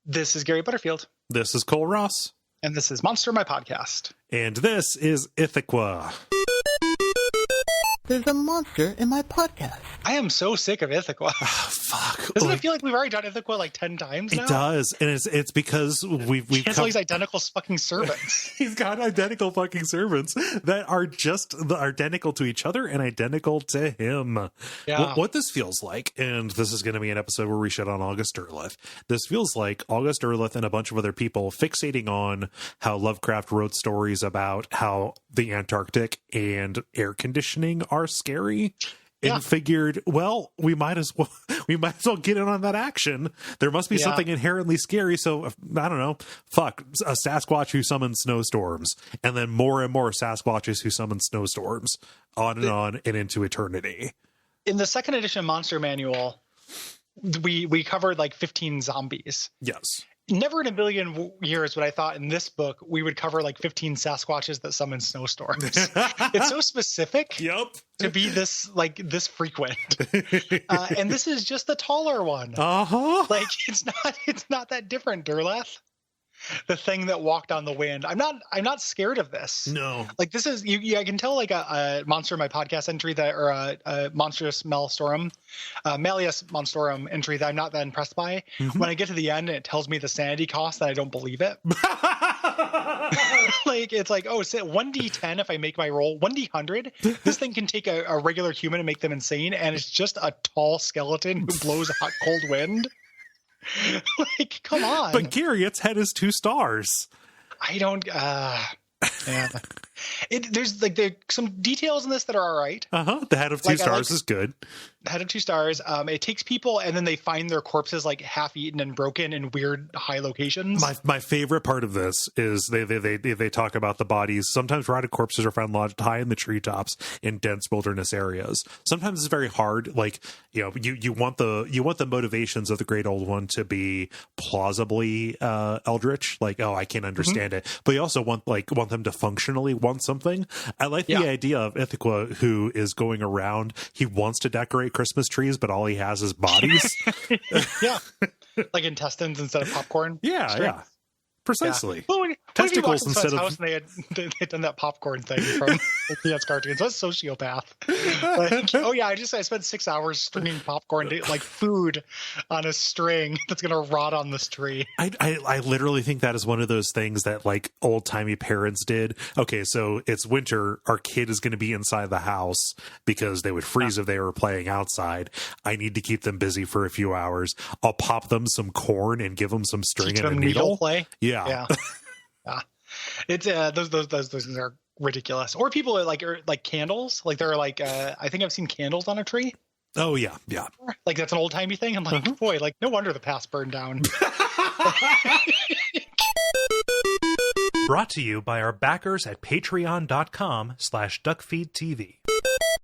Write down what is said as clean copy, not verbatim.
This is Gary Butterfield. This is Cole Ross. And this is Monster, my podcast. And this is Ithaqua. There's a monster in my podcast. I am so sick of Ithaqua. Fuck. Doesn't it feel like we've already done Ithaqua like 10 times now? It does. And it's because we've these identical fucking servants. He's got identical fucking servants that are just identical to each other and identical to him. Yeah. What this feels like, and this is going to be an episode where we shit on August Derleth. This feels like August Derleth and a bunch of other people fixating on how Lovecraft wrote stories about how the Antarctic and air conditioning are scary. Yeah. And figured, well, we might as well get in on that action. There must be something inherently scary. So I don't know. Fuck, a Sasquatch who summons snowstorms, and then more and more Sasquatches who summon snowstorms, on and on and into eternity. In the second edition Monster Manual, we covered like 15 zombies. Yes. Never in a million years would I thought in this book we would cover like 15 Sasquatches that summon snowstorms. It's so specific. Yep. To be this frequent. And this is just the taller one. Uh-huh. Like it's not that different, Derleth. The thing that walked on the wind. I'm not scared of this. No. Like this is I can tell like a Monster in my podcast entry that, or a Monstrous Malstorum, Malleus Monstorum entry that I'm not that impressed by. Mm-hmm. When I get to the end and it tells me the sanity cost, that I don't believe it. Like it's like, oh, it's 1d10 if I make my roll, 1d100. This thing can take a regular human and make them insane, and it's just a tall skeleton who blows a hot cold wind. Like, come on. But Gary, its head is 2 stars. I don't yeah. There's some details in this that are all right. The head of 2 stars is good. The head of 2 stars. It takes people and then they find their corpses like half eaten and broken in weird high locations. My favorite part of this is they talk about the bodies. Sometimes rotted corpses are found lodged high in the treetops in dense wilderness areas. Sometimes it's very hard. Like, you want the motivations of the Great Old One to be plausibly eldritch. Like, oh, I can't understand it. But you also want them to functionally want something. I like the idea of Ithaqua, who is going around. He wants to decorate Christmas trees, but all he has is bodies. Yeah. Like intestines instead of popcorn. Yeah. Precisely. Yeah. Well, testicles instead of house and they'd done that popcorn thing from Peanuts cartoons. What a sociopath. Like, oh yeah, I spent 6 hours stringing popcorn to, like food on a string that's gonna rot on this tree. I literally think that is one of those things that like old timey parents did. Okay, so it's winter, our kid is gonna be inside the house because they would freeze if they were playing outside. I need to keep them busy for a few hours. I'll pop them some corn and give them some string and a needle. Play. Yeah. It's those things are ridiculous. Or people are like candles. Like they're like I think I've seen candles on a tree. Oh yeah. Like that's an old timey thing. I'm like, boy, like no wonder the past burned down. Brought to you by our backers at patreon.com/Duckfeed.tv.